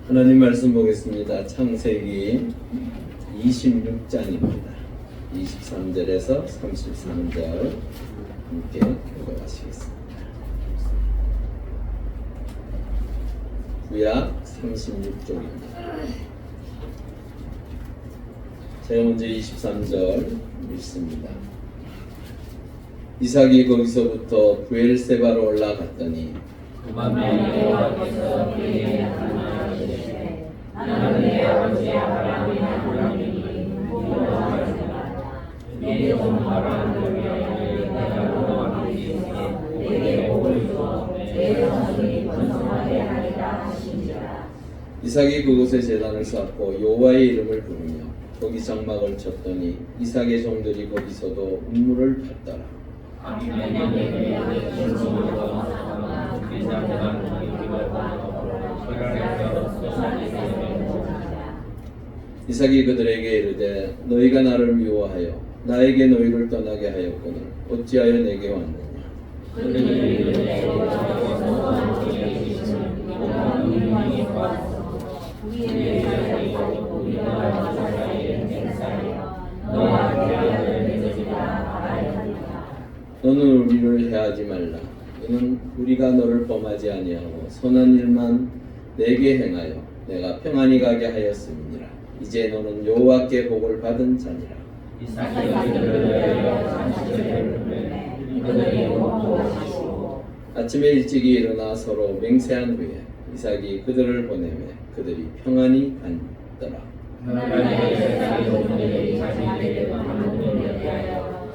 하나님 말씀 보겠습니다. 창세기 26장입니다. 23절에서 33절 함께 읽어가시겠습니다. 구약 36쪽입니다. 제가 먼저 23절 읽습니다. 이삭이 거기서부터 브엘세바로 올라갔더니 그 밤에 여호와께서 그에게 나타나시되 나는 내 아버지 아브라함의 하나님이 여호와시다. 내게 온 아브라함을 위하여 내가 너와 함께 내게 복을 주어 내 자손이 번성하게 하리라 하시니라. 이삭이 그곳에 제단을 쌓고 여호와의 이름을 부르며 거기 장막을 쳤더니 이삭의 종들이 거기서도 우물을 팠더라. 이삭이 그들에게 이르되 너희가 나를 미워하여 나에게 너희를 떠나게 하였거늘 어찌하여 내게 왔느냐. 너는 우리를 해하지 말라. 너는 우리가 너를 범하지 아니하고 선한 일만 내게 행하여 내가 평안히 가게 하였음이니라. 이제 너는 여호와께 복을 받은 자니라. 아침에 일찍이 일어나 서로 맹세한 후에 이삭이 그들을 보내매 그들이 평안히 갔더라.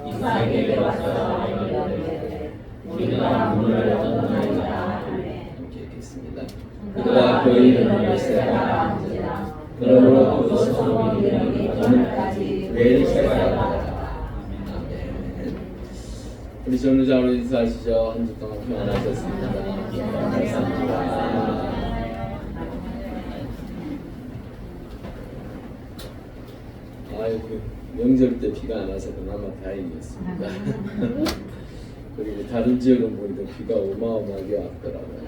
이삭에게 와서 이르되 우리가 물을 얻었나이다 하매 함께 읽겠습니다. 그가 그 이름을 세라 한지라. 그러므로 그곳에서 이름이 오늘까지 브엘세바라. 아멘. 우리 전우자로 인사하시죠. 한 주 동안 평안하셨습니다. 감사합니다. 아이고, 명절 때 비가 안 와서 그나마 다행이었습니다. 그리고 다른 지역은 보니까 비가 어마어마하게 왔더라고요.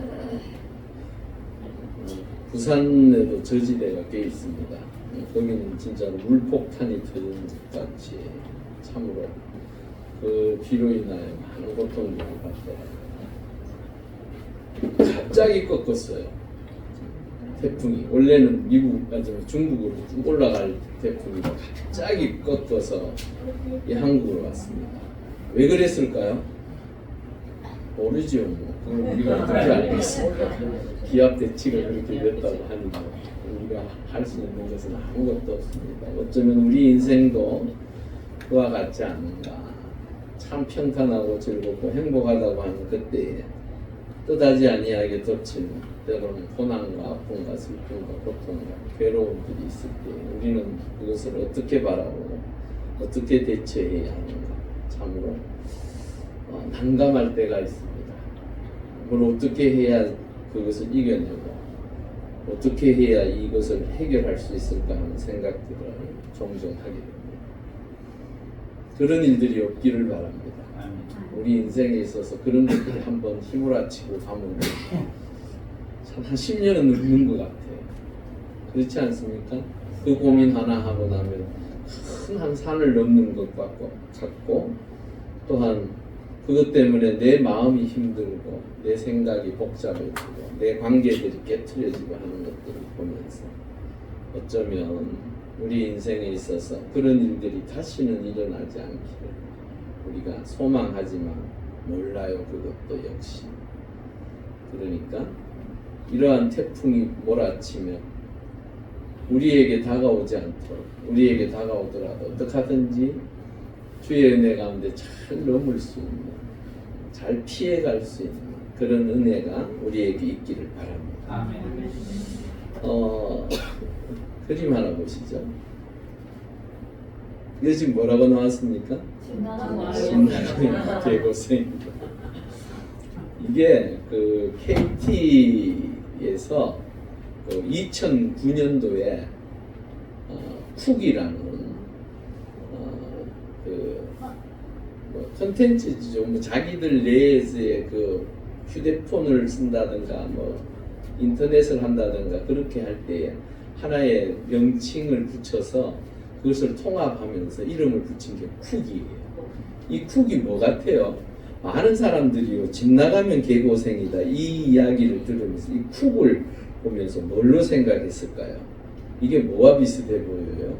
부산에도 저지대가 꽤 있습니다. 거기는 진짜로 물폭탄이 터진 것 같이 참으로 그 비로 인하여 많은 고통을 받더라고요. 갑자기 꺾었어요. 태풍이 원래는 미국 아니면 중국으로 쭉 올라갈 태풍이 갑자기 꺾어서 이 한국으로 왔습니다. 왜 그랬을까요? 모르죠. 그걸 우리가 어떻게 알겠습니까? 기압 대치가 그렇게 됐다고 하니까 우리가 할 수 있는 것은 아무것도 없습니다. 어쩌면 우리 인생도 그와 같지 않는가. 참 평탄하고 즐겁고 행복하다고 하는 그때에 뜻하지 아니하게 덮치는 때로는 고난과 아픔과 슬픔과 고통과 괴로움들이 있을 때 우리는 그것을 어떻게 바라보고 어떻게 대처해야 하는가 참으로 난감할 때가 있습니다. 뭘 어떻게 해야 그것을 이겨내고 어떻게 해야 이것을 해결할 수 있을까 하는 생각들을 종종 하게 됩니다. 그런 일들이 없기를 바랍니다. 우리 인생에 있어서 그런 것들이 한번 휘몰아치고 가면 한 10년은 늙는 것 같아요. 그렇지 않습니까? 그 고민 하나 하고 나면 큰 한 산을 넘는 것 같고 또한 그것 때문에 내 마음이 힘들고 내 생각이 복잡해지고 내 관계들이 깨트려지고 하는 것들을 보면서 어쩌면 우리 인생에 있어서 그런 일들이 다시는 일어나지 않기를 우리가 소망하지만 몰라요. 그것도 역시. 그러니까 이러한 태풍이 몰아치며 우리에게 다가오지 않도록 우리에게 다가오더라도 어떻게 하든지 주의 은혜 가운데 잘 넘을 수 있는 잘 피해갈 수 있는 그런 은혜가 우리에게 있기를 바랍니다. 그림 하나 보시죠. 이거 지금 뭐라고 나왔습니까? 신나는 개고생입니다. 이게 그 KT에서 그 2009년도에 쿡이라는 컨텐츠죠. 뭐 자기들 내에서의 그 휴대폰을 쓴다든가 뭐 인터넷을 한다든가 그렇게 할 때 하나의 명칭을 붙여서 그것을 통합하면서 이름을 붙인 게 쿡이에요. 이 쿡이 뭐 같아요? 많은 사람들이요, 집 나가면 개고생이다 이 이야기를 들으면서 이 쿡을 보면서 뭘로 생각했을까요? 이게 뭐와 비슷해 보여요?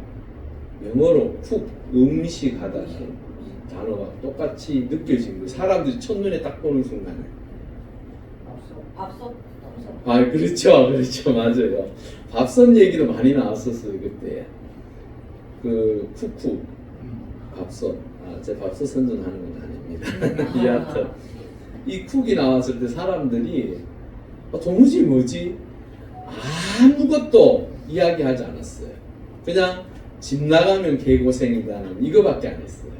영어로 쿡, 음식하다는 단어가 똑같이 느껴진 거예요. 사람들이 첫눈에 딱 보는 순간에. 밥솥. 아, 그렇죠, 맞아요. 밥솥 얘기도 많이 나왔었어요 그때. 그 쿡쿡, 밥솥. 제 밥솥 선전하는 건 아닙니다. 여하튼 이 쿡이 나왔을 때 사람들이 도무지 뭐지? 아무것도 이야기하지 않았어요. 그냥 집 나가면 개고생이다는 이거밖에 안 했어요.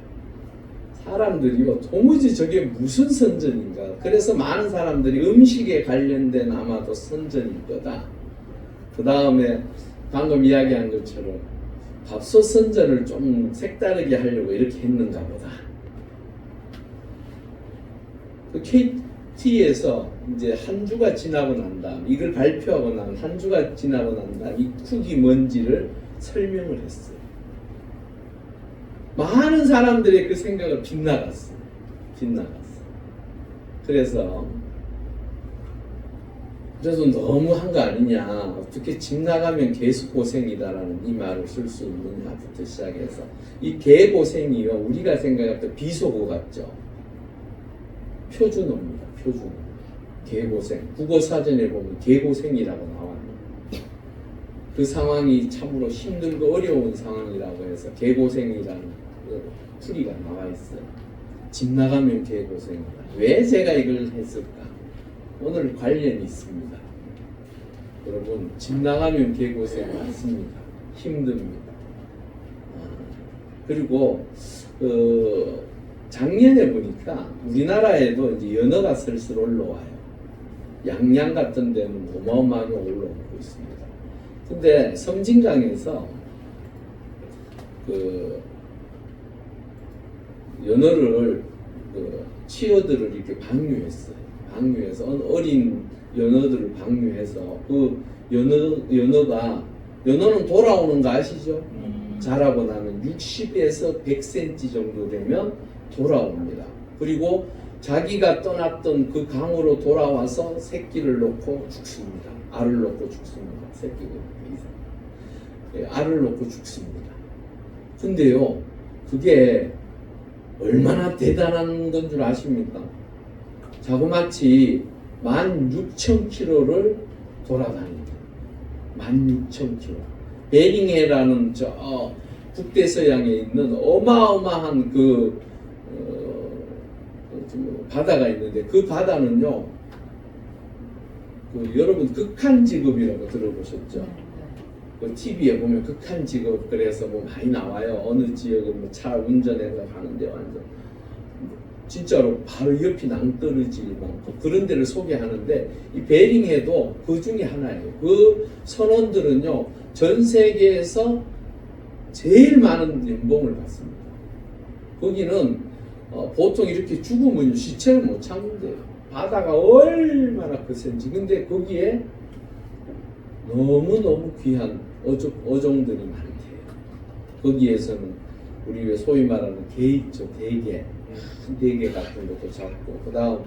사람들이요, 도무지 저게 무슨 선전인가. 그래서 많은 사람들이 음식에 관련된 아마도 선전일 거다. 그 다음에 방금 이야기한 것처럼 밥솥 선전을 좀 색다르게 하려고 이렇게 했는가 보다. 그 KT에서 이제 한 주가 지나고 난 다음, 이걸 발표하고 난 한 주가 지나고 난 다음 이 쿡이 뭔지를 설명을 했어요. 많은 사람들의 그 생각을 빗나갔어요. 그래서 너무 한 거 아니냐, 어떻게 집 나가면 개고생이다라는 이 말을 쓸 수 있느냐부터 시작해서 이 개고생이요, 우리가 생각했던 비속어 같죠. 표준어입니다. 표준어. 개고생. 국어사전에 보면 개고생이라고 나와요. 그 상황이 참으로 힘들고 어려운 상황이라고 해서 개고생이라는 풀이가 나와 있어요. 집 나가면 개고생이다. 왜 제가 이걸 했을까? 오늘 관련이 있습니다. 여러분, 집 나가면 개고생 맞습니다. 힘듭니다. 그리고 작년에 보니까 우리나라에도 이제 연어가 슬슬 올라와요. 양양 같은 데는 어마어마하게 올라오고 있습니다. 근데 섬진강에서 그 연어를 치어들을 이렇게 방류했어요. 방류해서 어린 연어들을 방류해서 그 연어는 돌아오는 거 아시죠? 자라고 나면 60에서 100cm 정도 되면 돌아옵니다. 그리고 자기가 떠났던 그 강으로 돌아와서 새끼를 놓고 죽습니다. 알을 놓고 죽습니다. 새끼가 알을 놓고 죽습니다. 근데요, 그게 얼마나 대단한 건 줄 아십니까? 자그마치 16,000km를 돌아다닙니다. 16,000km. 베링해라는 저 북대서양에 있는 어마어마한 바다가 있는데, 그 바다는요, 여러분 극한 직업이라고 들어보셨죠? 그 TV에 보면 극한 직업 그래서 뭐 많이 나와요. 어느 지역은 뭐 차 운전해서 가는데 완전 진짜로 바로 옆이 낭떠러질 많고 그런 데를 소개하는데, 이 베링해도 그 중에 하나예요. 그 선원들은요, 전 세계에서 제일 많은 연봉을 받습니다. 거기는 보통 이렇게 죽으면 시체를 못 찾는데요. 바다가 얼마나 크신지. 근데 거기에 너무너무 귀한 어종들이 많대요. 거기에서는 우리 왜 소위 말하는 게 있죠. 대게. 대게 같은 것도 잡고, 그 다음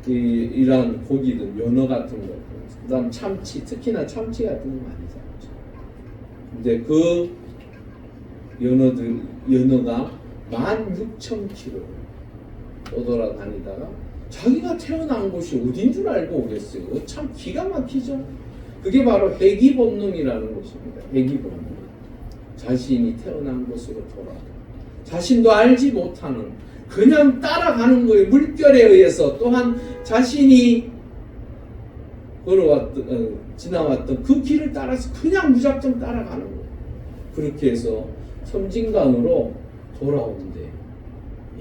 이런 고기들, 연어 같은 거, 그 다음 참치, 특히나 참치 같은 거 많이 잡죠. 근데 그 연어가 16,000km를 떠돌아다니다가 자기가 태어난 곳이 어딘 줄 알고 오겠어요. 참 기가 막히죠. 그게 바로 회귀 본능이라는 것입니다. 회귀 본능. 자신이 태어난 곳으로 돌아가. 자신도 알지 못하는, 그냥 따라가는 거예요. 물결에 의해서. 또한 자신이 지나왔던 그 길을 따라서 그냥 무작정 따라가는 거예요. 그렇게 해서 섬진강으로 돌아오는데,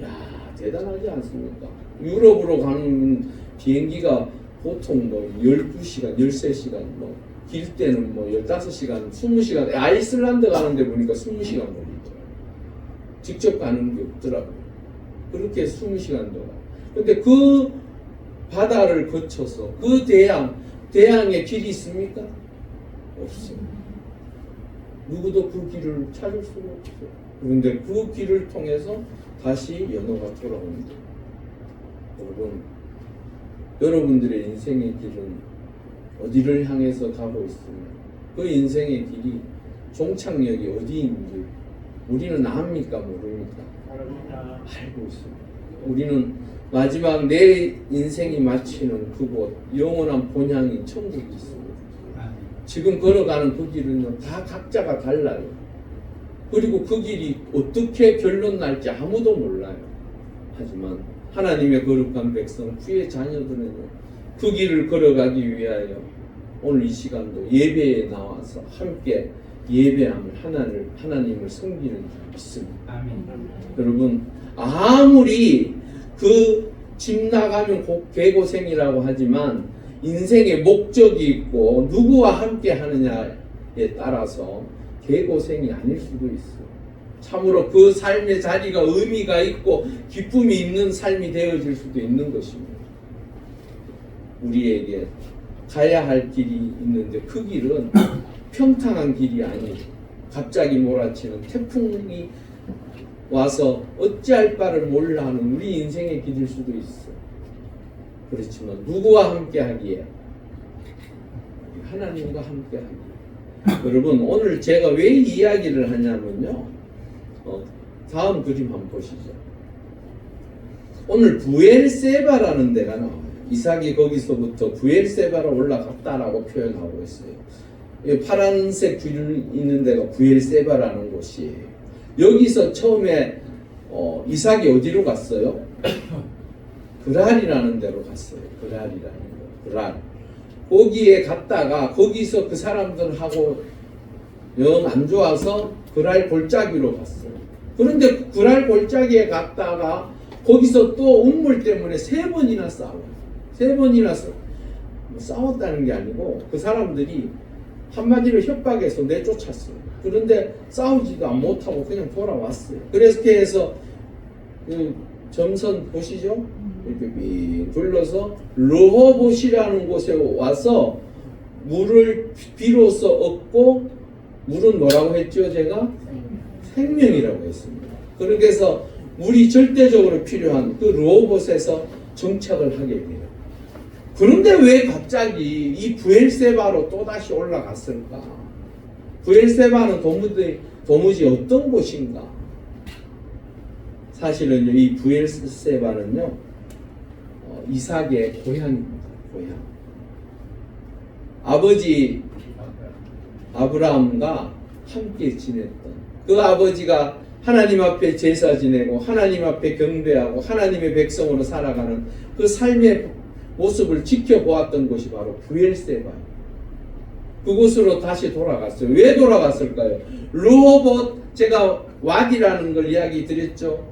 야, 대단하지 않습니까? 유럽으로 가는 비행기가 보통 뭐 12시간, 13시간, 뭐 길 때는 뭐 15시간, 20시간, 아이슬란드 가는데 보니까 20시간 걸리더라고요. 직접 가는 게 없더라고요. 그렇게 20시간 동안. 근데 그 바다를 거쳐서 그 대양 대항의 길이 있습니까? 없습니다. 누구도 그 길을 찾을 수가 없어요. 그런데 그 길을 통해서 다시 연호가 돌아옵니다. 여러분들의 인생의 길은 어디를 향해서 가고 있으며 그 인생의 길이 종착역이 어디인지 우리는 압니까 모릅니까? 알고 있습니다. 우리는 마지막 내 인생이 마치는 그곳 영원한 본향인 천국이 있습니다. 지금 걸어가는 그 길은 다 각자가 달라요. 그리고 그 길이 어떻게 결론 날지 아무도 몰라요. 하지만 하나님의 거룩한 백성 주의 자녀들은요 그 길을 걸어가기 위하여 오늘 이 시간도 예배에 나와서 함께 예배함을 하나님을 섬기는 줄 믿습니다. 아멘. 여러분 아무리 그 집 나가면 개고생이라고 하지만 인생의 목적이 있고 누구와 함께 하느냐에 따라서 개고생이 아닐 수도 있어요. 참으로 그 삶의 자리가 의미가 있고 기쁨이 있는 삶이 되어질 수도 있는 것입니다. 우리에게 가야 할 길이 있는데 그 길은 평탄한 길이 아니에요. 갑자기 몰아치는 태풍이 와서 어찌할 바를 몰라 하는 우리 인생의 길일 수도 있어요. 그렇지만 누구와 함께 하기에? 하나님과 함께 하기에. 여러분 오늘 제가 왜 이 이야기를 하냐면요. 다음 그림 한번 보시죠. 오늘 부엘세바라는 데가 나와요. 이삭이 거기서부터 부엘세바로 올라갔다라고 표현하고 있어요. 이 파란색 줄 있는 데가 부엘세바라는 곳이에요. 여기서 처음에 이삭이 어디로 갔어요? 그랄이라는 데로 갔어요. 그랄이라는 거. 그랄. 거기에 갔다가 거기서 그 사람들하고 영 안 좋아서 그랄 골짜기로 갔어요. 그런데 그랄 골짜기에 갔다가 거기서 또 운물 때문에 3번이나 싸워요. 3번이나 싸웠다는 게 아니고 그 사람들이 한마디로 협박해서 내쫓았어요. 그런데 싸우지도 못하고 그냥 돌아왔어요. 그렇게 해서 그 점선 보시죠? 이렇게 빙 둘러서 르호봇이라는 곳에 와서 물을 비로소 얻고 물은 뭐라고 했죠? 제가 생명이라고 했습니다. 그렇게 해서 물이 절대적으로 필요한 그 르호봇에서 정착을 하게 돼요. 그런데 왜 갑자기 이 부엘세바로 또다시 올라갔을까? 부엘세바는 도무지 어떤 곳인가? 사실은요, 이 부엘세바는요, 이삭의 고향입니다. 고향. 아버지 아브라함과 함께 지냈던 그 아버지가 하나님 앞에 제사 지내고 하나님 앞에 경배하고 하나님의 백성으로 살아가는 그 삶의 모습을 지켜보았던 곳이 바로 부엘세바예요. 그곳으로 다시 돌아갔어요. 왜 돌아갔을까요? 르호봇, 제가 와디라는 걸 이야기 드렸죠.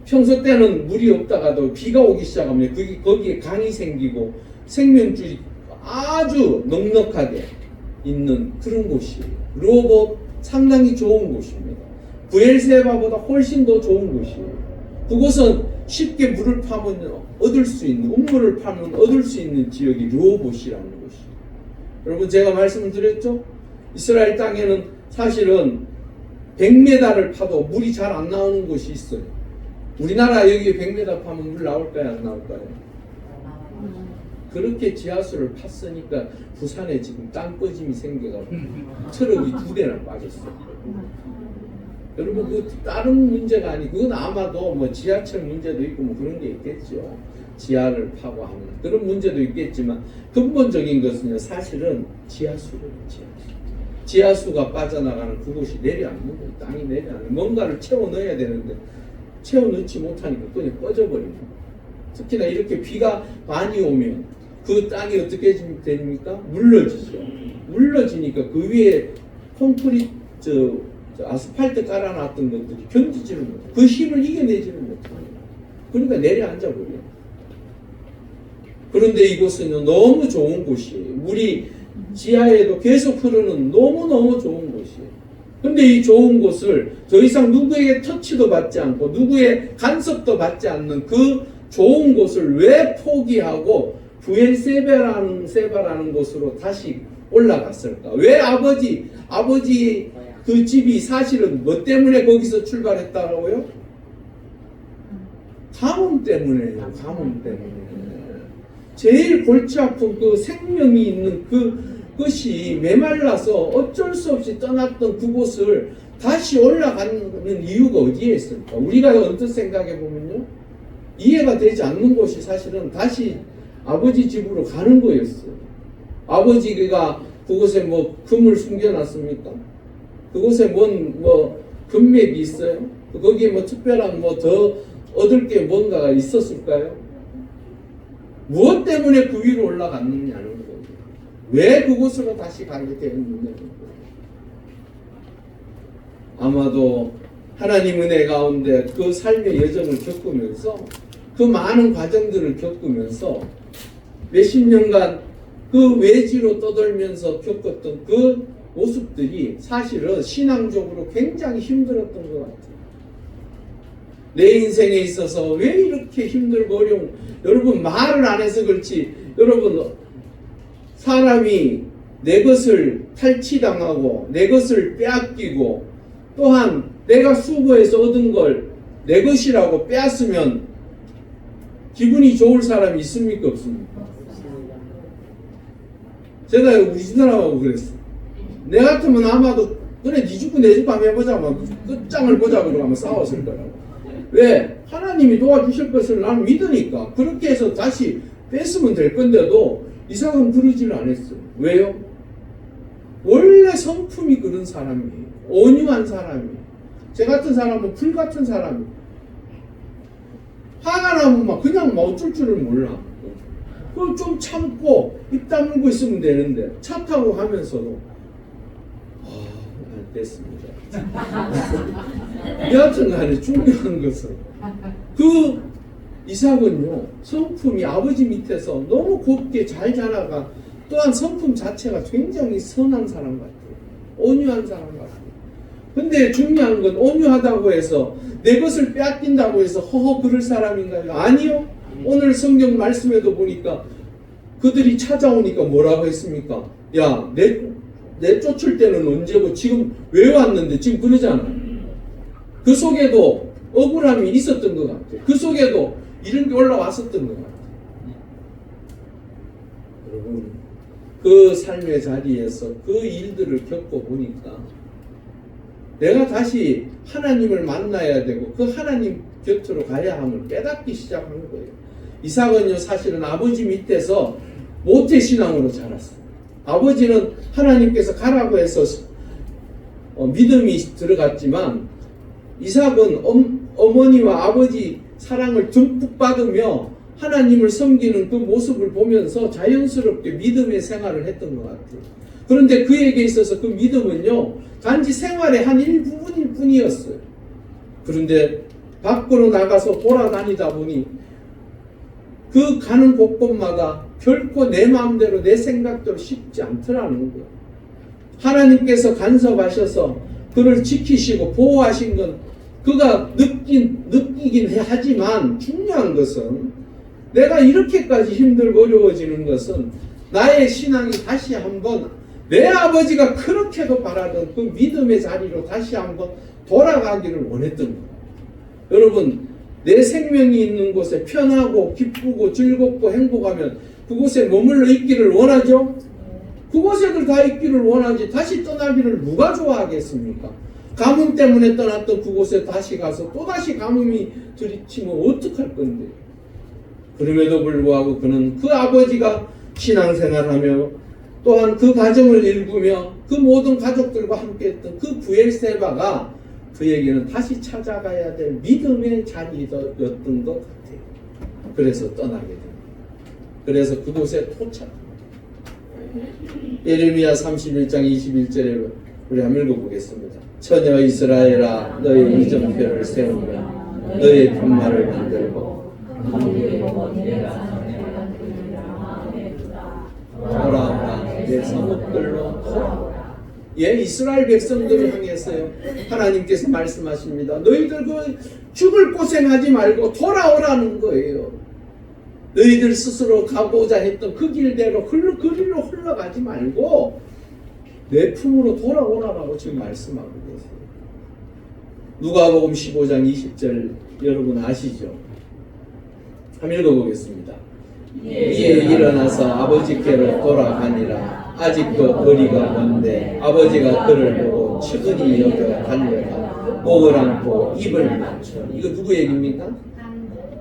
평소 때는 물이 없다가도 비가 오기 시작하면 거기에 강이 생기고 생명줄이 아주 넉넉하게 있는 그런 곳이에요. 르호봇 상당히 좋은 곳입니다. 부엘세바보다 훨씬 더 좋은 곳이에요. 그곳은 쉽게 물을 파면 얻을 수 있는, 운물을 파면 얻을 수 있는 지역이 르호봇이라는 곳이에요. 여러분 제가 말씀을 드렸죠? 이스라엘 땅에는 사실은 100m를 파도 물이 잘 안 나오는 곳이 있어요. 우리나라 여기 100m 파면 물 나올까요? 안 나올까요? 그렇게 지하수를 팠으니까 부산에 지금 땅꺼짐이 생겨가지고 트럭이 2대나 빠졌어요. 여러분 그 다른 문제가 아니고 그건 아마도 뭐 지하철 문제도 있고 뭐 그런 게 있겠죠. 지하를 파고 하는 그런 문제도 있겠지만 근본적인 것은요 사실은 지하수예요. 지하수가 빠져나가는 그곳이 내려앉는 거예요. 땅이 내려앉는 거예요. 뭔가를 채워 넣어야 되는데 채워 넣지 못하니까 그냥 꺼져버리는 거예요. 특히나 이렇게 비가 많이 오면 그 땅이 어떻게 됩니까? 물러지죠. 물러지니까 그 위에 콘크리트 아스팔트 깔아놨던 것들이 견디지를 못해요. 그 힘을 이겨내지를 못해요. 그러니까 내려앉아 버려요. 그런데 이곳은 너무 좋은 곳이에요. 물이 지하에도 계속 흐르는 너무너무 좋은 곳이에요. 그런데 이 좋은 곳을 더 이상 누구에게 터치도 받지 않고 누구의 간섭도 받지 않는 그 좋은 곳을 왜 포기하고 부엘세바라는 곳으로 다시 올라갔을까? 왜 아버지 그 집이 사실은 뭐 때문에 거기서 출발했다고요? 가뭄 때문에요. 가뭄 때문에. 제일 골치 아픈 그 생명이 있는 그것이 메말라서 어쩔 수 없이 떠났던 그곳을 다시 올라가는 이유가 어디에 있을까? 우리가 언뜻 생각해 보면요, 이해가 되지 않는 곳이 사실은 다시 아버지 집으로 가는 거였어요. 아버지가 그곳에 뭐 금을 숨겨놨습니까? 그곳에 뭐 금맥이 있어요? 거기에 뭐 특별한 뭐 더 얻을 게 뭔가가 있었을까요? 무엇 때문에 그 위로 올라갔느냐는 거예요. 왜 그곳으로 다시 가게 되었느냐는 거예요. 아마도 하나님 은혜 가운데 그 삶의 여정을 겪으면서 그 많은 과정들을 겪으면서 몇십 년간 그 외지로 떠돌면서 겪었던 그 모습들이 사실은 신앙적으로 굉장히 힘들었던 것 같아요. 내 인생에 있어서 왜 이렇게 힘들고 어려운, 여러분 말을 안 해서 그렇지, 여러분 사람이 내 것을 탈취당하고 내 것을 빼앗기고 또한 내가 수고해서 얻은 걸 내 것이라고 빼앗으면 기분이 좋을 사람이 있습니까? 없습니까? 제가 우리 집사람하고 그랬어. 내 같으면 아마도 그래 네 죽고 내 죽고 한번 해보자 막 끝장을 보자 그러고 한번 싸웠을 거라고. 왜? 하나님이 도와주실 것을 나는 믿으니까 그렇게 해서 다시 뺐으면 될 건데도 이삭은 그러지를 않았어요. 왜요? 원래 성품이 그런 사람이에요. 온유한 사람이에요. 제 같은 사람은 불 같은 사람이에요. 화가 나면 막 그냥 막 어쩔 줄을 몰라. 그걸 좀 참고 입 다물고 있으면 되는데 차 타고 가면서도 됐습니다. 여하튼 간에 중요한 것은 그 이삭은요, 성품이 아버지 밑에서 너무 곱게 잘 자라가 또한 성품 자체가 굉장히 선한 사람 같아요. 온유한 사람 같아요. 근데 중요한 건 온유하다고 해서 내 것을 빼앗긴다고 해서 허허 그럴 사람인가요? 아니요. 오늘 성경 말씀에도 보니까 그들이 찾아오니까 뭐라고 했습니까? 야, 내쫓을 때는 언제고 지금 왜 왔는데 지금 그러잖아. 그 속에도 억울함이 있었던 것 같아요. 그 속에도 이런 게 올라왔었던 것 같아요. 여러분, 그 삶의 자리에서 그 일들을 겪어보니까 내가 다시 하나님을 만나야 되고 그 하나님 곁으로 가야 함을 깨닫기 시작한 거예요. 이삭은요, 사실은 아버지 밑에서 모태신앙으로 자랐어요. 아버지는 하나님께서 가라고 해서 믿음이 들어갔지만 이삭은 어머니와 아버지 사랑을 듬뿍 받으며 하나님을 섬기는 그 모습을 보면서 자연스럽게 믿음의 생활을 했던 것 같아요. 그런데 그에게 있어서 그 믿음은요, 단지 생활의 한 일부분일 뿐이었어요. 그런데 밖으로 나가서 돌아다니다 보니 그 가는 곳곳마다 결코 내 마음대로 내 생각대로 쉽지 않더라는 거예요. 하나님께서 간섭하셔서 그를 지키시고 보호하신 건 그가 느끼긴 하지만 중요한 것은 내가 이렇게까지 힘들고 어려워지는 것은 나의 신앙이 다시 한번 내 아버지가 그렇게도 바라던 그 믿음의 자리로 다시 한번 돌아가기를 원했던 거예요. 여러분, 내 생명이 있는 곳에 편하고 기쁘고 즐겁고 행복하면 그곳에 머물러 있기를 원하죠? 그곳에들 다 있기를 원하지 다시 떠나기를 누가 좋아하겠습니까? 가뭄 때문에 떠났던 그곳에 다시 가서 또다시 가뭄이 들이치면 어떡할 건데? 그럼에도 불구하고 그는 그 아버지가 신앙생활하며 또한 그 가정을 일구며 그 모든 가족들과 함께했던 그 부엘세바가 그에게는 다시 찾아가야 될 믿음의 자리였던 것 같아요. 그래서 떠나게 됩니다. 그래서 그곳에 도착합니다. 예레미야 31장 21절에 우리 한번 읽어보겠습니다. 처녀 이스라엘아, 너의 이정표를 세우며 너의 분말을 만들고 돌아오라, 내 성읍들로 돌아오라. 예, 이스라엘 백성들을 향해서요, 하나님께서 말씀하십니다. 너희들 그 죽을 고생하지 말고 돌아오라는 거예요. 너희들 스스로 가고자 했던 그 길대로 그 길로 흘러가지 말고 내 품으로 돌아오라라고 지금 말씀하고 계세요. 누가복음 15장 20절 여러분 아시죠? 한번 읽어보겠습니다. 이에 일어나서 아버지께로 돌아가니라. 아직도 거리가 먼데 아버지가 그를 보고 측은히 여겨 달려가 목을 안고 입을 맞춰. 이거 누구 얘기입니까?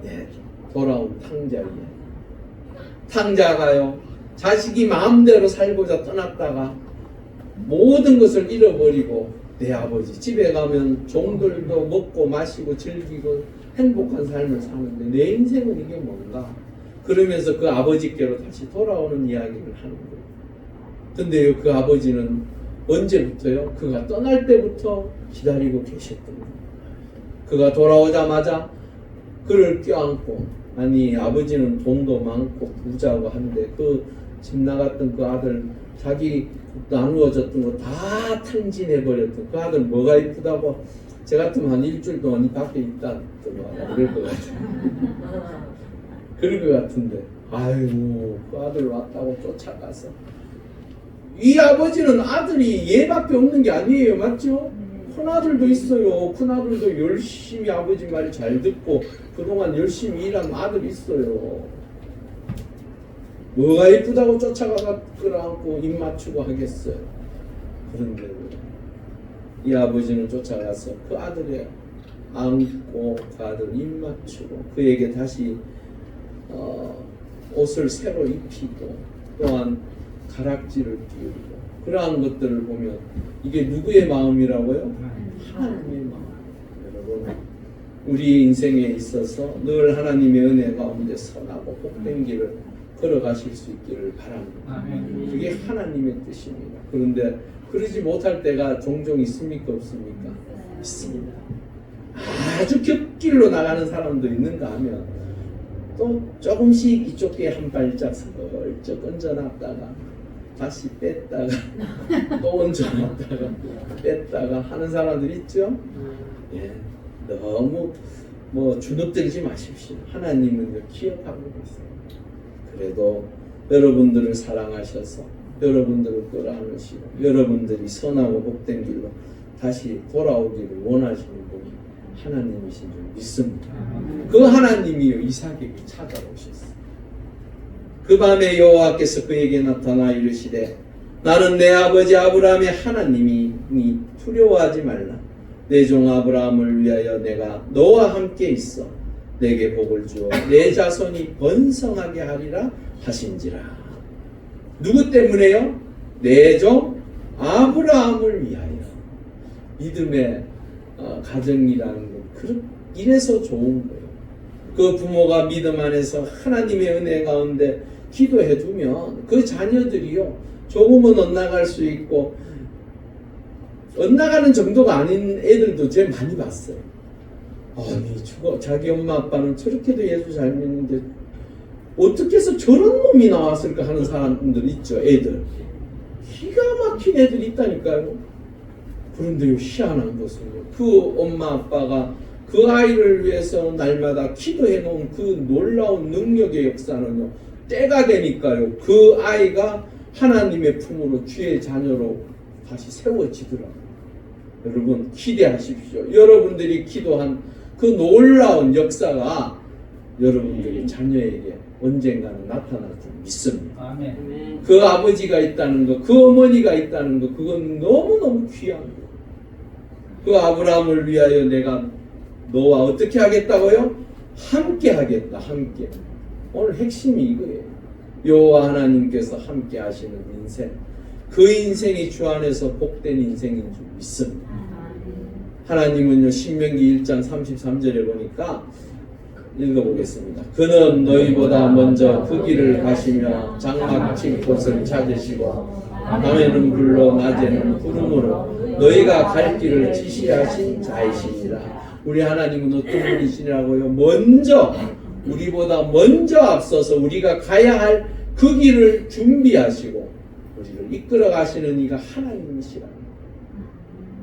네, 돌아온 탕자 이야기. 탕자가요 자식이 마음대로 살고자 떠났다가 모든 것을 잃어버리고 내 아버지 집에 가면 종들도 먹고 마시고 즐기고 행복한 삶을 사는데 내 인생은 이게 뭔가? 그러면서 그 아버지께로 다시 돌아오는 이야기를 하는 거예요. 근데요 그 아버지는 언제부터요? 그가 떠날 때부터 기다리고 계셨던 거예요. 그가 돌아오자마자 그를 껴안고, 아니 아버지는 돈도 많고 부자고 한데 그 집 나갔던 그 아들 자기 나누어졌던 거 다 탕진해버렸던 그 아들 뭐가 이쁘다고 제 같으면 한 일주일 동안 이 밖에 있다 그럴 것 같아요. 그럴 것 같은데 아이고 그 아들 왔다고 쫓아가서 이 아버지는 아들이 얘밖에 없는 게 아니에요. 맞죠? 큰아들도 있어요. 큰아들도 열심히 아버지 말 잘 듣고 그동안 열심히 일한 아들이 있어요. 뭐가 이쁘다고 쫓아가서 끌어안고 입 맞추고 하겠어요. 그런데 이 아버지는 쫓아가서 그 아들에 안고 그 아들 입 맞추고 그에게 다시 옷을 새로 입히고 또한 가락지를 띄우고 그러한 것들을 보면 이게 누구의 마음이라고요? 하나님의 마음. 여러분 우리 인생에 있어서 늘 하나님의 은혜 가운데 선하고 복된 길을 걸어가실 수 있기를 바랍니다. 그게 하나님의 뜻입니다. 그런데 그러지 못할 때가 종종 있습니까? 없습니까? 있습니다. 아주 곁길로 나가는 사람도 있는가 하면 또 조금씩 이쪽에 한 발짝 슬쩍 얹어놨다가 다시 뺐다가 또 얹어놨다가 뺐다가 하는 사람들 있죠? 예, 너무 주눅들지 마십시오. 하나님은 기억하고 계세요. 그래도 여러분들을 사랑하셔서 여러분들을 끌어안으시고 여러분들이 선하고 복된 길로 다시 돌아오기를 원하시는 분이 하나님이신 줄 믿습니다. 그 하나님이요 이삭에게 찾아오셨어요. 그 밤에 여호와께서 그에게 나타나 이르시되 나는 내 아버지 아브라함의 하나님이니 두려워하지 말라. 내 종 아브라함을 위하여 내가 너와 함께 있어 내게 복을 주어 내 자손이 번성하게 하리라 하신지라. 누구 때문에요? 내 종 아브라함을 위하여. 믿음의 가정이라는 건 이래서 좋은 거예요. 그 부모가 믿음 안에서 하나님의 은혜 가운데 기도해 두면 그 자녀들이요 조금은 엇나갈 수 있고 엇나가는 정도가 아닌 애들도 제가 많이 봤어요. 아니 자기 엄마 아빠는 저렇게도 예수 잘 믿는데 어떻게 해서 저런 놈이 나왔을까 하는 사람들 있죠. 애들 기가 막힌 애들이 있다니까요. 그런데요 희한한 것은요 그 엄마 아빠가 그 아이를 위해서 날마다 기도해 놓은 그 놀라운 능력의 역사는요 때가 되니까요 그 아이가 하나님의 품으로 주의 자녀로 다시 세워지더라고요. 여러분 기대하십시오. 여러분들이 기도한 그 놀라운 역사가 여러분들의 자녀에게 언젠가는 나타날 줄 믿습니다. 아멘. 그 아버지가 있다는 것, 그 어머니가 있다는 것, 그건 너무너무 귀한 거예요. 그 아브라함을 위하여 내가 너와 어떻게 하겠다고요? 함께 하겠다. 함께. 오늘 핵심이 이거예요. 여호와 하나님께서 함께 하시는 인생, 그 인생이 주 안에서 복된 인생인 줄 믿습니다. 하나님은요 신명기 1장 33절에 보니까 읽어보겠습니다. 그는 너희보다 먼저 그 길을 가시며 장막 친 곳을 찾으시고 밤에는 불로 낮에는 구름으로 너희가 갈 길을 지시하신 자이시니라. 우리 하나님은 어떤 분이시라고요? 먼저 우리보다 먼저 앞서서 우리가 가야 할 그 길을 준비하시고 우리를 이끌어 가시는 이가 하나님이시라.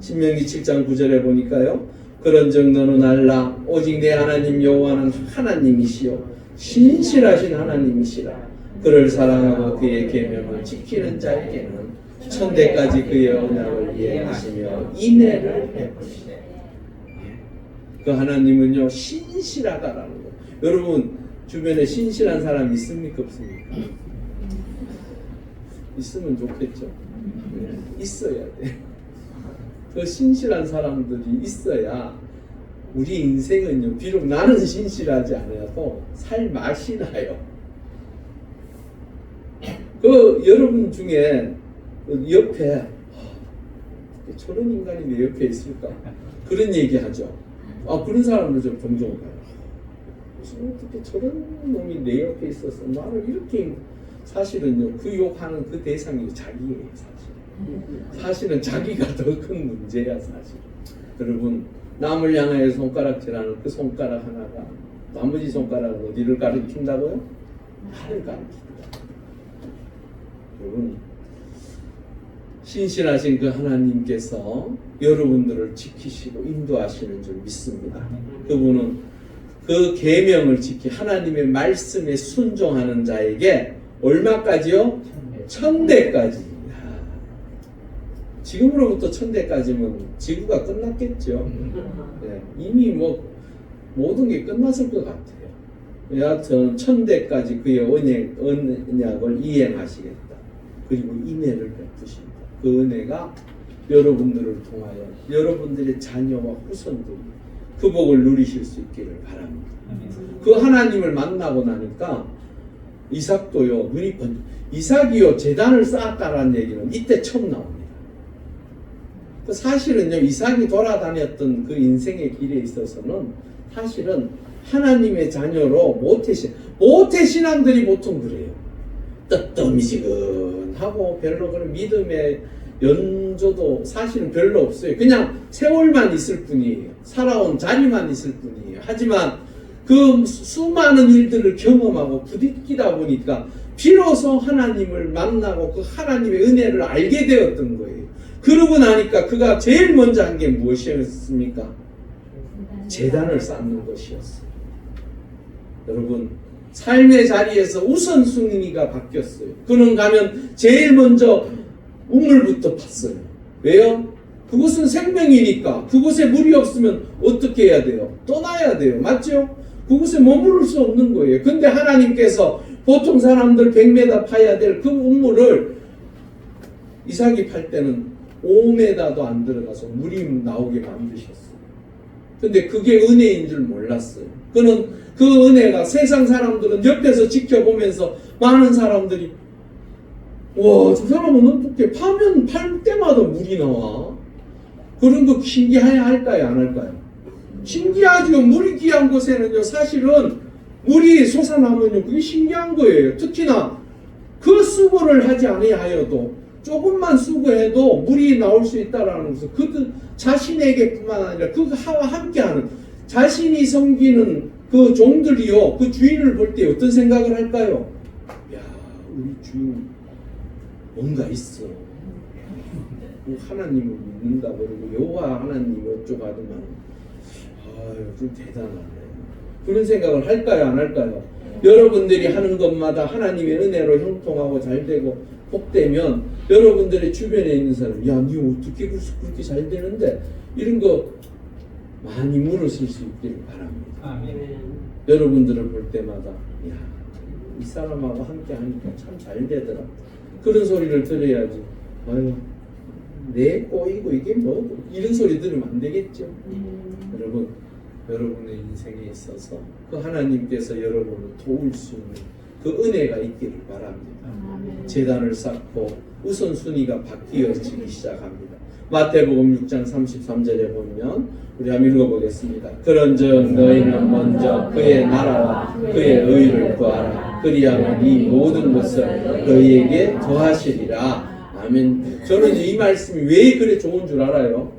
신명기 7장 9절에 보니까요. 그런즉 너는 알라 오직 내 하나님 여호와는 하나님이시요 신실하신 하나님이시라. 그를 사랑하고 그의 계명을 지키는 자에게는 천대까지 그의 언약을 이행하시며 인애를 베푸시네. 그 하나님은요 신실하다라는 거. 여러분 주변에 신실한 사람 있습니까 없습니까? 있으면 좋겠죠. 있어야 돼. 그 신실한 사람들이 있어야 우리 인생은요 비록 나는 신실하지 않아도 살 맛이 나요. 그 여러분 중에 옆에 저런 인간이 내 옆에 있을까? 그런 얘기 하죠. 그런 사람들 좀 종종 봐요. 어떻게 저런 놈이 내 옆에 있어서 나를 이렇게. 사실은요 그 욕하는 그 대상이 자기예요. 사실은 자기가 더 큰 문제야. 사실 여러분 남을 향하여 손가락질하는 그 손가락 하나가 나머지 손가락은 어디를 가리킨다고요? 나를 가리킨다. 여러분 신실하신 그 하나님께서 여러분들을 지키시고 인도하시는 줄 믿습니다. 그분은 그 계명을 지키 하나님의 말씀에 순종하는 자에게 얼마까지요? 천대까지. 지금으로부터 천대까지면 지구가 끝났겠죠. 네, 이미 뭐 모든 게 끝났을 것 같아요. 여하튼 천대까지 그의 언약을 이행하시겠다. 그리고 인애를 베푸신다. 그 은혜가 여러분들을 통하여 여러분들의 자녀와 후손들이 그 복을 누리실 수 있기를 바랍니다. 그 하나님을 만나고 나니까 이삭도요 눈이 번. 이삭이요 제단을 쌓았다라는 얘기는 이때 처음 나옵니다. 사실은요 이삭이 돌아다녔던 그 인생의 길에 있어서는 사실은 하나님의 자녀로 모태신앙들이 보통 그래요. 뜨뜻미지근하고 별로 그런 믿음의 연조도 사실은 별로 없어요. 그냥 세월만 있을 뿐이에요. 살아온 자리만 있을 뿐이에요. 하지만 그 수많은 일들을 경험하고 부딪히다 보니까 비로소 하나님을 만나고 그 하나님의 은혜를 알게 되었던 거예요. 그러고 나니까 그가 제일 먼저 한 게 무엇이었습니까? 제단을 쌓는 것이었어요. 여러분 삶의 자리에서 우선순위가 바뀌었어요. 그는 가면 제일 먼저 우물부터 팠어요. 왜요? 그곳은 생명이니까. 그곳에 물이 없으면 어떻게 해야 돼요? 떠나야 돼요. 맞죠? 그곳에 머무를 수 없는 거예요. 근데 하나님께서 보통 사람들 100m 파야 될 그 우물을 이삭이 팔 때는 5m도 안 들어가서 물이 나오게 만드셨어요. 근데 그게 은혜인 줄 몰랐어요. 그는 그 은혜가 세상 사람들은 옆에서 지켜보면서 많은 사람들이 와, 저 사람은 어떻게 파면 팔 때마다 물이 나와? 그런 거 신기해야 할까요? 안 할까요? 신기하죠. 물이 귀한 곳에는요 사실은 물이 솟아나면요 그게 신기한 거예요. 특히나 그 수고를 하지 아니하여도 조금만 수고해도 물이 나올 수 있다라는 것은 그 자신에게뿐만 아니라 그와 함께하는 자신이 섬기는 그 종들이요 그 주인을 볼 때 어떤 생각을 할까요? 야, 우리 주인 뭔가 있어. 하나님을 믿는다 그러고 여호와 하나님 어쩌고 하더만 아유 좀 대단하네. 그런 생각을 할까요 안 할까요? 여러분들이 하는 것마다 하나님의 은혜로 형통하고 잘되고 복되면 여러분들의 주변에 있는 사람 야 니 어떻게 그렇게 잘 되는데 이런 거 많이 물으실 수 있기를 바랍니다. 아멘. 여러분들을 볼 때마다 야 이 사람하고 함께 하니까 참 잘 되더라. 그런 소리를 들어야지. 아유 내 꼬이고 이게 뭐 이런 소리 들으면 안 되겠죠. 여러분 여러분의 인생에 있어서 그 하나님께서 여러분을 도울 수 있는 그 은혜가 있기를 바랍니다. 제단을 쌓고 우선순위가 바뀌어지기 시작합니다. 마태복음 6장 33절에 보면 우리 한번 읽어보겠습니다. 그런즉 너희는 먼저 그의 나라와 그의 의를 구하라. 그리하면 이 모든 것을 너희에게 더하시리라. 아멘. 저는 이 말씀이 왜 그래 좋은 줄 알아요?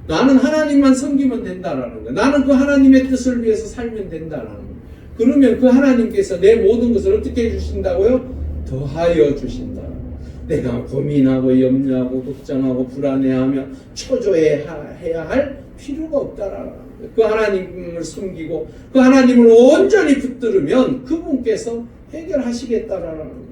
나는 하나님만 섬기면 된다라는 거예요. 나는 그 하나님의 뜻을 위해서 살면 된다라는 거예요. 그러면 그 하나님께서 내 모든 것을 어떻게 해주신다고요? 더하여 주신다. 내가 고민하고 염려하고 걱정하고 불안해하며 초조해해야 할 필요가 없다라는 거예요. 거예요. 그 하나님을 숨기고 그 하나님을 온전히 붙들으면 그분께서 해결하시겠다라는 거예요.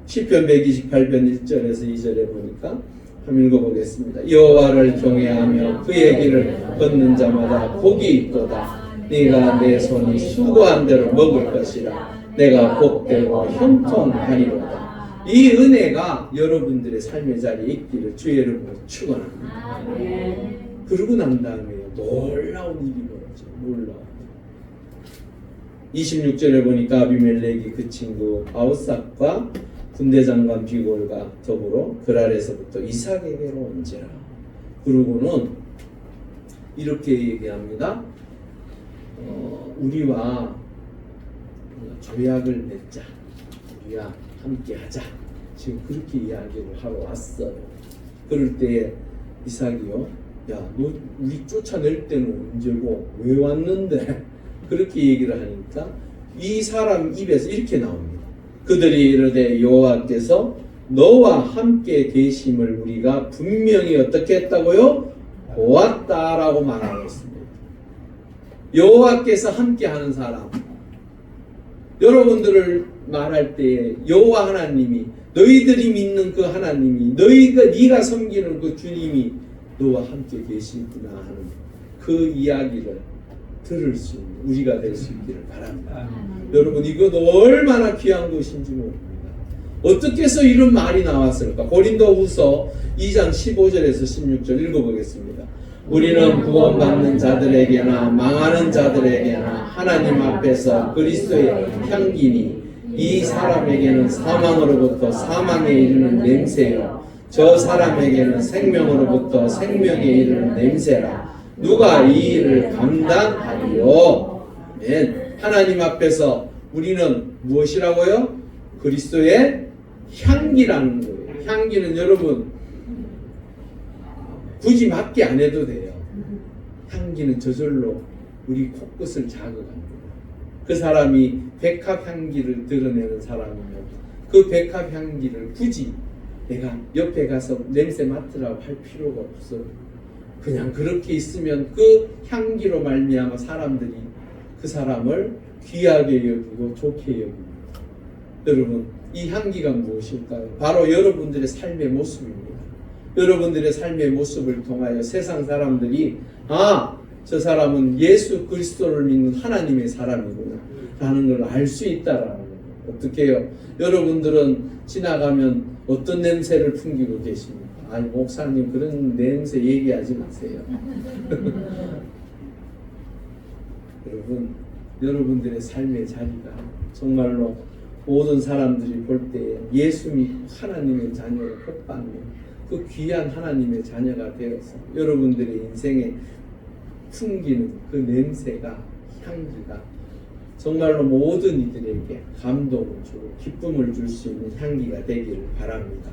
시편 128편 1절에서 2절에 보니까 한번 읽어보겠습니다. 여호와를 경외하며 그의 길을 걷는 자마다 복이 있도다. 네가 내 손이 수고한 대로 먹을 것이라. 내가 복되고 형통하리로다. 이 은혜가 여러분들의 삶의 자리에 있기를 주의 이름으로 축원합니다. 그러고 난 다음에 놀라운 일이 벌어져요. 놀라운 26절에 보니까 아비멜렉이 그 친구 아우삭과 군대장관 비골과 더불어 그랄에서부터 이삭에게로 온지라. 그러고는 이렇게 얘기합니다. 우리와 조약을 맺자. 우리와 함께하자. 지금 그렇게 이야기를 하러 왔어요. 그럴 때 이삭이요, 야, 너 우리 쫓아낼 때는 언제고 왜 왔는데? 그렇게 얘기를 하니까 이 사람 입에서 이렇게 나옵니다. 그들이 이르되 여호와께서 너와 함께 계심을 우리가 분명히 어떻게 했다고요? 보았다라고 말하고 있습니다. 여호와께서 함께하는 사람, 여러분들을 말할 때 여호와 하나님이, 너희들이 믿는 그 하나님이, 네가 섬기는 그 주님이 너와 함께 계시구나 하는 그 이야기를 들을 수 있는 우리가 될 수 있기를 바랍니다. 여러분, 이건 얼마나 귀한 것인지 모릅니다. 어떻게 해서 이런 말이 나왔을까? 고린도후서 2장 15절에서 16절 읽어보겠습니다. 우리는 구원받는 자들에게나 망하는 자들에게나 하나님 앞에서 그리스도의 향기니 이 사람에게는 사망으로부터 사망에 이르는 냄새요 저 사람에게는 생명으로부터 생명에 이르는 냄새라. 누가 이 일을 감당하리요? 아멘. 하나님 앞에서 우리는 무엇이라고요? 그리스도의 향기라는 거예요. 향기는 여러분 굳이 맡기 안 해도 돼요. 향기는 저절로 우리 코끝을 자극합니다. 그 사람이 백합 향기를 드러내는 사람이면 그 백합 향기를 굳이 내가 옆에 가서 냄새 맡으라고 할 필요가 없어요. 그냥 그렇게 있으면 그 향기로 말미암아 사람들이 그 사람을 귀하게 여기고 좋게 여깁니다. 여러분, 이 향기가 무엇일까요? 바로 여러분들의 삶의 모습입니다. 여러분들의 삶의 모습을 통하여 세상 사람들이 저 사람은 예수 그리스도를 믿는 하나님의 사람이구나 라는 걸 알 수 있다라는 거예요. 어떻게 해요? 여러분들은 지나가면 어떤 냄새를 풍기고 계십니까? 아니, 목사님 그런 냄새 얘기하지 마세요. 여러분들의 삶의 자리가 정말로 모든 사람들이 볼 때 예수 믿고 하나님의 자녀를 복받는 그 귀한 하나님의 자녀가 되어서 여러분들의 인생에 풍기는 그 냄새가, 향기가 정말로 모든 이들에게 감동을 주고 기쁨을 줄 수 있는 향기가 되기를 바랍니다.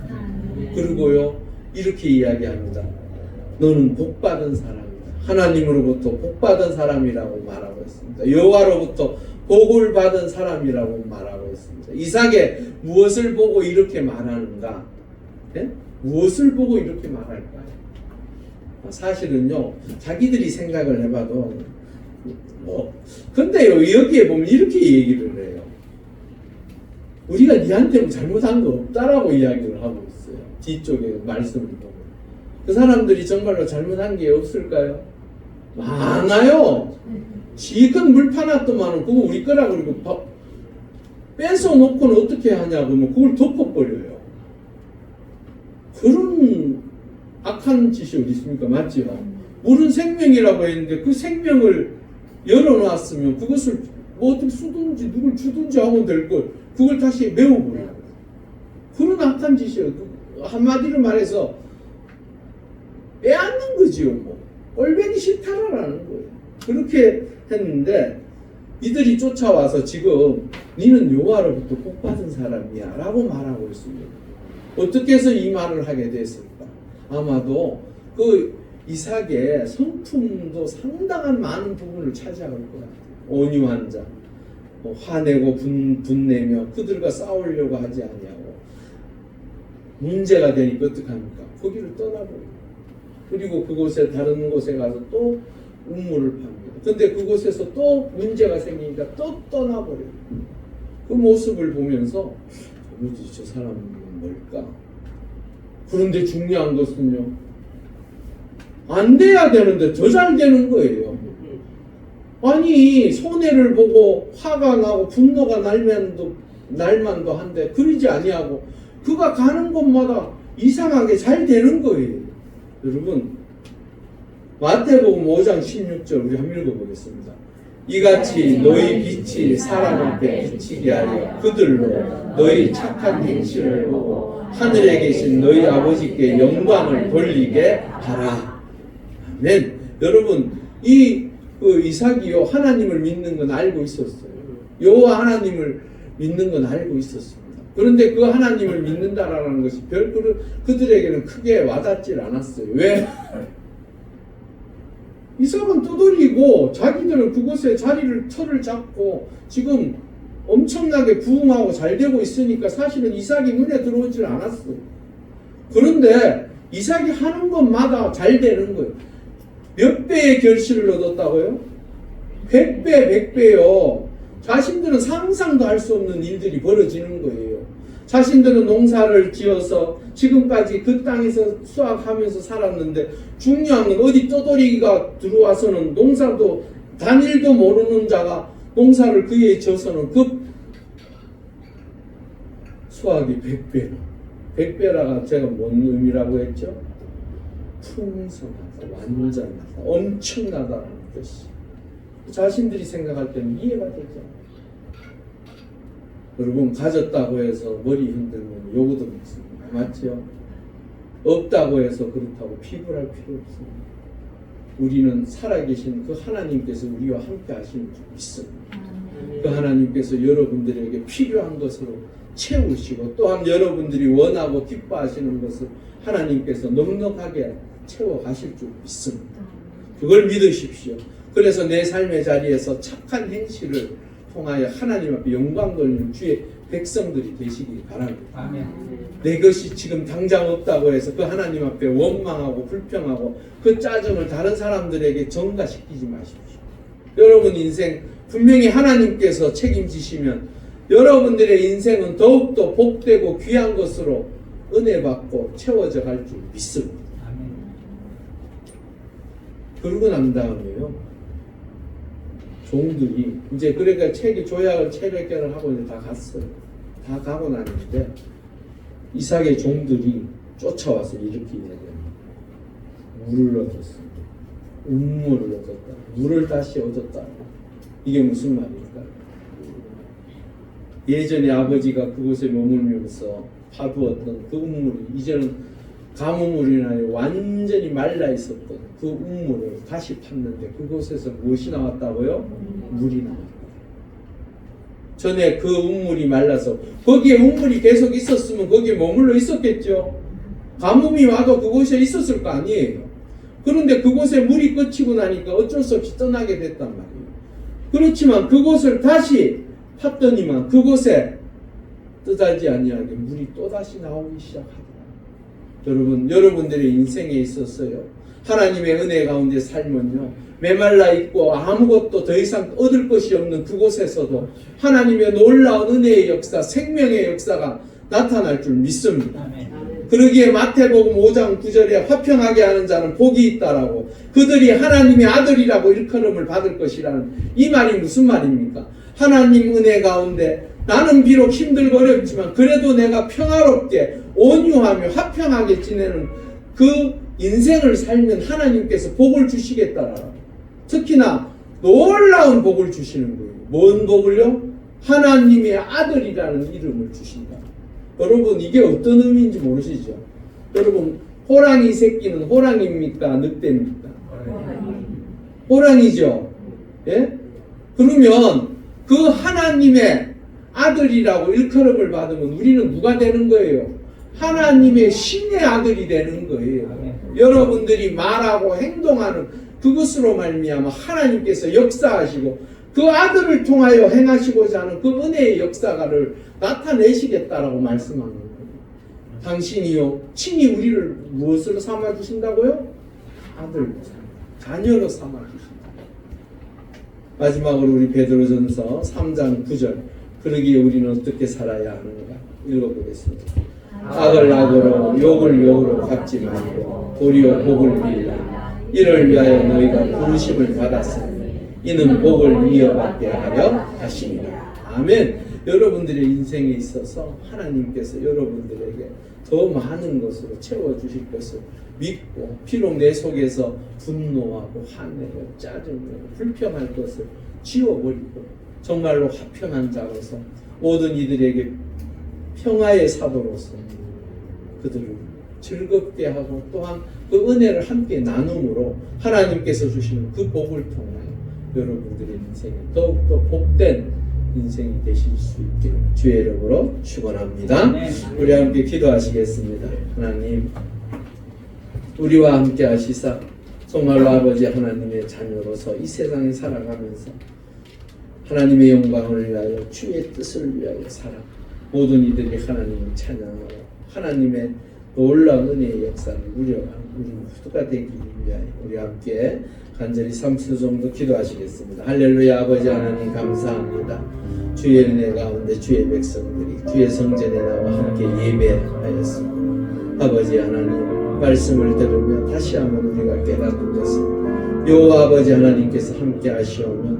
그리고요, 이렇게 이야기합니다. 너는 복받은 사람이다. 하나님으로부터 복받은 사람이라고 말하고 있습니다. 여호와로부터 복을 받은 사람이라고 말하고 있습니다. 이삭의 무엇을 보고 이렇게 말하는가? 네? 무엇을 보고 이렇게 말할까요? 사실은요, 자기들이 생각을 해봐도 근데요, 여기에 보면 이렇게 얘기를 해요. 우리가 니한테 뭐 잘못한 거 없다라고 이야기를 하고 있어요. 뒤쪽에 말씀을 보면. 그 사람들이 정말로 잘못한 게 없을까요? 많아요. 지금 물 파놨더만은 그거 우리 거라 그러고 뺏어 놓고는 어떻게 하냐고 하면 그걸 덮어버려요. 그런 악한 짓이 어디 있습니까? 맞지요? 물은 생명이라고 했는데 그 생명을 열어놨으면 그것을 뭐 어떻게 쓰든지 누굴 주든지 하면 될 걸 그걸 다시 메워버려요. 그런 악한 짓이에요. 한마디로 말해서 빼앗는 거지요. 뭐 꼴배기 싫다라는 거예요. 그렇게 했는데 이들이 쫓아와서 지금 니는 여호와로부터 복받은 사람이야 라고 말하고 있습니다. 어떻게 해서 이 말을 하게 됐을까? 아마도 그 이삭의 성품도 상당한 많은 부분을 차지할 것 같아요. 온유한 자, 화내고 분내며 그들과 싸우려고 하지 아니하고 문제가 되니까 어떡합니까? 거기를 떠나버려요. 그리고 그곳에 다른 곳에 가서 또 우물을 팝니다. 근데 그곳에서 또 문제가 생기니까 또 떠나버려요. 그 모습을 보면서 도무지 저 사람은 뭘까? 그런데 중요한 것은요, 안 돼야 되는데 더 잘 되는 거예요. 아니, 손해를 보고 화가 나고 분노가 날만도 한데 그러지 아니하고 그가 가는 곳마다 이상하게 잘 되는 거예요. 여러분, 마태복음 5장 16절 우리 한번 읽어보겠습니다. 이같이 너희 빛이 사람 앞에 비치게 하려 그들로 너희 착한 행실을 보고 하늘에 계신 너희 아버지께 영광을 돌리게 하라. 아멘. 여러분, 이삭이요, 하나님을 믿는 건 알고 있었어요. 여호와 하나님을 믿는 건 알고 있었습니다. 그런데 그 하나님을 믿는다라는 것이 그들에게는 크게 와닿질 않았어요. 왜? 이삭은 두드리고 자기들은 그곳에 터를 잡고 지금 엄청나게 부흥하고 잘 되고 있으니까 사실은 이삭이 눈에 들어오질 않았어요. 그런데 이삭이 하는 것마다 잘 되는 거예요. 몇 배의 결실을 얻었다고요? 100배, 100배요. 자신들은 상상도 할 수 없는 일들이 벌어지는 거예요. 자신들은 농사를 지어서 지금까지 그 땅에서 수확하면서 살았는데 중요한 건 어디 떠돌이가 들어와서는 농사도 단일도 모르는 자가 농사를 그에 져서는 그 수확이 100배로. 100배라가 제가 뭔 의미라고 했죠? 풍성하다, 완전하다, 엄청나다는 것이 자신들이 생각할 때는 이해가 되죠. 여러분, 가졌다고 해서 머리 흔들면 요구도 없습니다. 맞죠? 없다고 해서 그렇다고 피곤할 필요 없습니다. 우리는 살아계신 그 하나님께서 우리와 함께 하시는 줄 믿습니다. 그 하나님께서 여러분들에게 필요한 것으로 채우시고 또한 여러분들이 원하고 기뻐하시는 것을 하나님께서 넉넉하게 채워가실 줄 믿습니다. 그걸 믿으십시오. 그래서 내 삶의 자리에서 착한 행실을 통하여 하나님 앞에 영광 돌리는 주의 백성들이 되시기 바랍니다. 아멘. 내 것이 지금 당장 없다고 해서 그 하나님 앞에 원망하고 불평하고 그 짜증을 다른 사람들에게 전가시키지 마십시오. 여러분 인생 분명히 하나님께서 책임지시면 여러분들의 인생은 더욱더 복되고 귀한 것으로 은혜 받고 채워져 갈 줄 믿습니다. 아멘. 그러고 난 다음에요, 종들이 이제 그러니까 조약을 체결을 하고 이제 다 갔어요. 다 가고 나는데 이삭의 종들이 쫓아와서 이렇게 이야기합니다. 물을 얻었습니다. 음물을 얻었다. 물을 다시 얻었다. 이게 무슨 말일까? 예전에 아버지가 그곳에 머물면서 파두었던 그 음물이 이제는 가뭄물이나 완전히 말라 있었던 그 음물을 다시 팠는데 그곳에서 무엇이 나왔다고요? 물이 나왔다. 전에 그 음물이 말라서 거기에 음물이 계속 있었으면 거기에 머물러 있었겠죠. 가뭄이 와도 그곳에 있었을 거 아니에요. 그런데 그곳에 물이 끝이고 나니까 어쩔 수 없이 떠나게 됐단 말이에요. 그렇지만 그곳을 다시 팠더니만 그곳에 뜻하지 아니하게 물이 또다시 나오기 시작하더라. 여러분, 여러분들의 인생에 있었어요. 하나님의 은혜 가운데 살면요, 메말라 있고 아무것도 더 이상 얻을 것이 없는 그곳에서도 하나님의 놀라운 은혜의 역사, 생명의 역사가 나타날 줄 믿습니다. 아멘. 그러기에 마태복음 5장 9절에 화평하게 하는 자는 복이 있다라고, 그들이 하나님의 아들이라고 일컬음을 받을 것이라는 이 말이 무슨 말입니까? 하나님 은혜 가운데 나는 비록 힘들고 어렵지만 그래도 내가 평화롭게 온유하며 화평하게 지내는 그 인생을 살면 하나님께서 복을 주시겠다라고. 특히나 놀라운 복을 주시는 거예요. 뭔 복을요? 하나님의 아들이라는 이름을 주신다. 여러분, 이게 어떤 의미인지 모르시죠? 여러분, 호랑이 새끼는 호랑이입니까? 늑대입니까? 호랑이죠. 예? 그러면 그 하나님의 아들이라고 일컬음을 받으면 우리는 누가 되는 거예요? 하나님의 신의 아들이 되는 거예요. 여러분들이 말하고 행동하는 그것으로 말미암아 하나님께서 역사하시고 그 아들을 통하여 행하시고자 하는 그 은혜의 역사를 나타내시겠다라고 말씀하는 거예요. 당신이요 친히 우리를 무엇으로 삼아 주신다고요? 아들. 자녀로 삼아 주신다. 마지막으로 우리 베드로전서 3장 9절 그러기에 우리는 어떻게 살아야 하는가 읽어보겠습니다. 악을 악으로 욕을 욕으로 갚지 말고 도리어 복을 빌라. 이를 위하여 너희가 부르심을 받았으니 이는 복을 이어받게 하려 하심이라. 아멘. 여러분들의 인생에 있어서 하나님께서 여러분들에게 더 많은 것으로 채워주실 것을 믿고, 비록 내 속에서 분노하고 화내고 짜증내고 불평할 것을 지워버리고 정말로 화평한 자로서 모든 이들에게 평화의 사도로서 그들을 즐겁게 하고 또한 그 은혜를 함께 나눔으로 하나님께서 주시는 그 복을 통하여 여러분들의 인생에 더욱더 복된 인생이 되실 수 있기를 주의 이름으로 축원합니다. 우리 함께 기도하시겠습니다. 하나님, 우리와 함께 하시사 정말로 아버지 하나님의 자녀로서 이 세상에 살아가면서 하나님의 영광을 위하여 주의 뜻을 위하여 살아 모든 이들이 하나님을 찬양하고 하나님의 놀라운 은혜의 역사를 누려가는 우리 모두가 되기를 위하여 우리 함께 간절히 3초 정도 기도하시겠습니다. 할렐루야. 아버지 하나님 감사합니다. 주의 은혜 가운데 주의 백성들이 주의 성전에 나와 함께 예배하였습니다. 아버지 하나님 말씀을 들으며 다시 한번 우리가 깨닫는 것은 여호와 아버지 하나님께서 함께 하시오면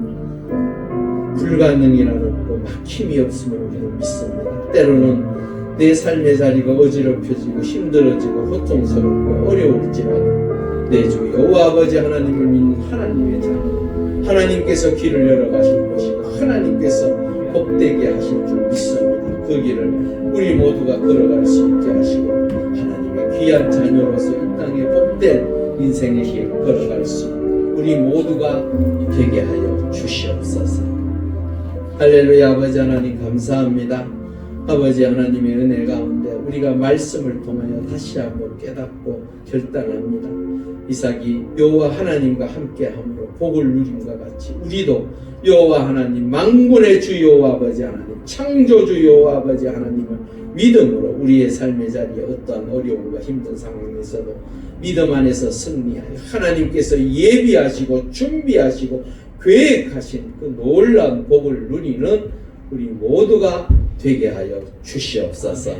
불가능이라는 없고 막힘이 없음을 우리는 믿습니다. 때로는 내 삶의 자리가 어지럽혀지고 힘들어지고 고통스럽고 어려울지라도 내 주 여호와 아버지 하나님을 믿는 하나님의 자녀 하나님께서 길을 열어가실 것이고 하나님께서 복되게 하실 줄 믿습니다. 그 길을 우리 모두가 걸어갈 수 있게 하시고 하나님의 귀한 자녀로서 이 땅에 복된 인생의 길 걸어갈 수 있는 우리 모두가 되게 하여 주시옵소서. 할렐루야. 아버지 하나님 감사합니다. 아버지 하나님의 은혜 가운데 우리가 말씀을 통하여 다시 한번 깨닫고 결단합니다. 이삭이 여호와 하나님과 함께함으로 복을 누림과 같이 우리도 여호와 하나님 만군의 주 여호와 아버지 하나님 창조주 여호와 아버지 하나님을 믿음으로 우리의 삶의 자리에 어떠한 어려움과 힘든 상황에서도 믿음 안에서 승리하여 하나님께서 예비하시고 준비하시고 계획하신 그 놀라운 복을 누리는 우리 모두가 되게 하여 주시옵소서.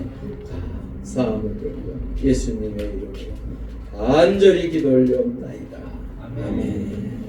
감사함을 드리며 예수님의 이름으로 간절히 기도 올려옵나이다. 아멘.